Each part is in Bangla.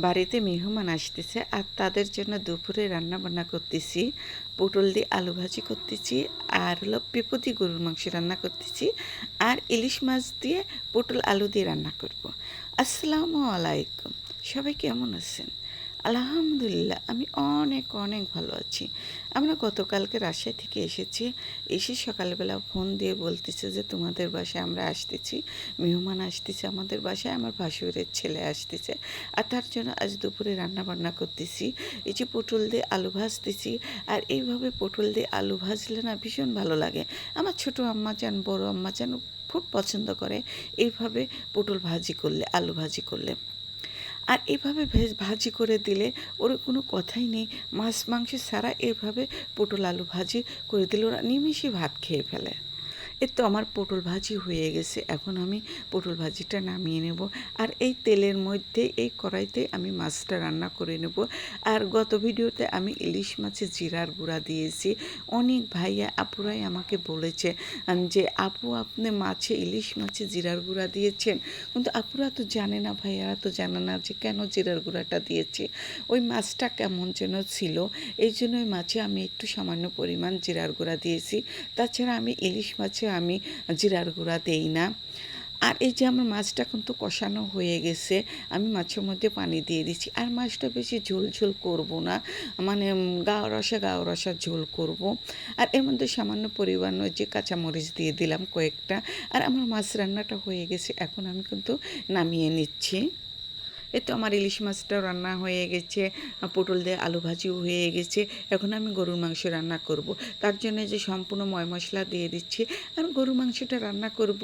বাড়িতে মেহমান আসতেছে আর তাদের জন্য দুপুরে রান্না বান্না করতেছি। পটল দিয়ে আলু ভাজি করতেছি, আর হলো পেঁপো দিয়ে গরুর মাংস রান্না করতেছি, আর ইলিশ মাছ দিয়ে পটল আলু দিয়ে রান্না করব। আসসালামু আলাইকুম, সবাই কেমন আছেন? আলহামদুলিল্লাহ, আমি অনেক অনেক ভালো আছি। আমরা গতকালকে রাজশাহী থেকে এসেছি। এসে সকালবেলা ফোন দিয়ে বলতেছে যে তোমাদের বাসায় আমরা আসতেছি, মেহমান আসতেছে আমাদের বাসায়, আমার ভাসুরের ছেলে আসতেছে, আর তার জন্য আজ দুপুরে রান্না বান্না করতেছি। এই যে পটল দিয়ে আলু ভাজতেছি, আর এইভাবে পটল দিয়ে আলু ভাজলে না ভীষণ ভালো লাগে। আমার ছোট আম্মা যান, বড় আম্মা যান খুব পছন্দ করে এইভাবে পটল ভাজি করলে, আলু ভাজি করলে। আর এভাবে ভাজি করে দিলে ওর কোনো কথাই নেই, মাছ মাংস ছাড়া এভাবে পটল আলু ভাজি করে দিলে ওরা নিমিষেই ভাত খেয়ে ফেলে। এই তো আমার পটল ভাজি হয়ে গেছে, এখন আমি পটল ভাজিটা নামিয়ে নেব। আর এই তেলের মধ্যে এই কড়াইতে আমি মাছটা রান্না করে নেব। আর গত ভিডিওতে আমি ইলিশ মাছে জিরার গুঁড়া দিয়েছি। অনেক ভাইয়া আপুরাই আমাকে বলেছে যে আপু আপনি মাছে, ইলিশ মাছে জিরার গুঁড়া দিয়েছেন, কিন্তু আপুরা তো জানে না, ভাইয়ারা তো জানে না যে কেন জিরার গুঁড়াটা দিয়েছি। ওই মাছটা কেমন যেন ছিল, এই জন্য ওই মাছে আমি একটু সামান্য পরিমাণ জিরার গুঁড়া দিয়েছি। তাছাড়া আমি ইলিশ মাছে আমি জিরার গুঁড়া দেই না। আর এই যে আমার মাছটা কিন্তু কষানো হয়ে গেছে, আমি মাছের মধ্যে পানি দিয়ে দিচ্ছি। আর মাছটা বেশি ঝোল ঝোল করবো না, মানে গাও রসা ঝোল করব। আর এর মধ্যে সামান্য পরিমাণ ওই যে কাঁচামরিচ দিয়ে দিলাম কয়েকটা। আর আমার মাছ রান্নাটা হয়ে গেছে, এখন আমি কিন্তু নামিয়ে নিচ্ছি। এই তো আমার ইলিশ মাছটাও রান্না হয়ে গেছে, পটল দিয়ে আলু ভাজিও হয়ে গেছে। এখন আমি গরুর মাংস রান্না করব। তার জন্য যে সম্পূর্ণ ময় মশলা দিয়ে দিচ্ছি। আর গরুর মাংসটা রান্না করব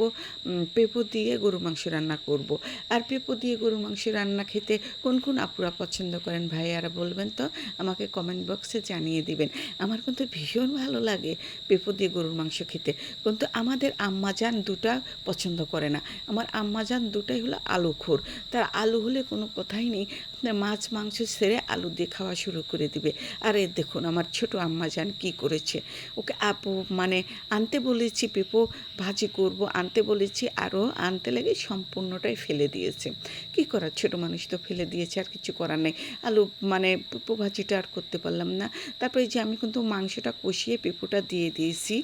পেঁপো দিয়ে গরুর মাংস রান্না করব। আর পেঁপো দিয়ে গরুর মাংস রান্না খেতে কোন কোন আপুরা পছন্দ করেন ভাইয়ারা বলবেন তো, আমাকে কমেন্ট বক্সে জানিয়ে দিবেন। আমার কিন্তু ভীষণ ভালো লাগে পেঁপো দিয়ে গরুর মাংস খেতে, কিন্তু আমাদের আম্মাজান দুটা পছন্দ করে না। আমার আম্মাজান দুটাই হলো আলুখোর, তার আলু হলে কোনো কথাই নেই, আপনার মাছ মাংস ছেড়ে আলু দিয়ে খাওয়া শুরু করে দিবে। আর এই দেখুন আমার ছোট আম্মাজান কি করেছে, ওকে আপু মানে আনতে বলেছি, পেঁপো ভাজি করব আনতে বলেছি, আরও আনতে লেগে সম্পূর্ণটাই ফেলে দিয়েছে। কি করার, ছোট মানুষ তো ফেলে দিয়েছে, আর কিছু করার নেই। আলু মানে পেঁপো ভাজিটা আর করতে পারলাম না। তারপরে যে আমি কিন্তু মাংসটা কষিয়ে পেঁপোটা দিয়ে দিয়েছি।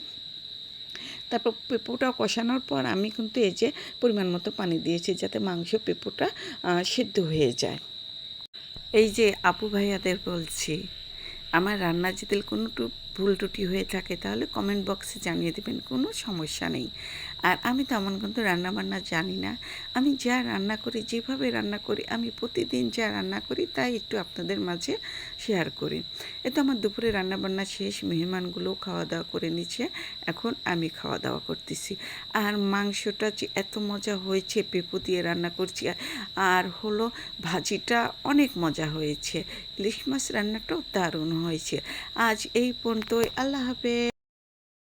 তারপর পেঁপোটা কষানোর পর আমি কিন্তু এই যে পরিমাণ মতো পানি দিয়েছি, যাতে মাংস পেঁপোটা সেদ্ধ হয়ে যায়। এই যে আপু ভাইয়াদের বলছি, আমার রান্না যদি কোনো ভুল ত্রুটি হয়ে থাকে তাহলে কমেন্ট বক্সে জানিয়ে দেবেন, কোনো সমস্যা নেই। আর আমি তেমন কিন্তু রান্নাবান্না জানি না, আমি যা রান্না করি, যেভাবে রান্না করি, আমি প্রতিদিন যা রান্না করি তাই একটু আপনাদের মাঝে শেয়ার করি। এতো আমার দুপুরে রান্নাবান্না শেষ, মেহমানগুলোও খাওয়া দাওয়া করে নিচ্ছে, এখন আমি খাওয়া দাওয়া করতেছি। আর মাংসটা যে এত মজা হয়েছে, পেঁপো দিয়ে রান্না করছি, আর হলো ভাজিটা অনেক মজা হয়েছে, ইলিশ মাছ রান্নাটাও দারুণ হয়েছে। আজ এই পর্যন্তই, আল্লাহ হাফেজ।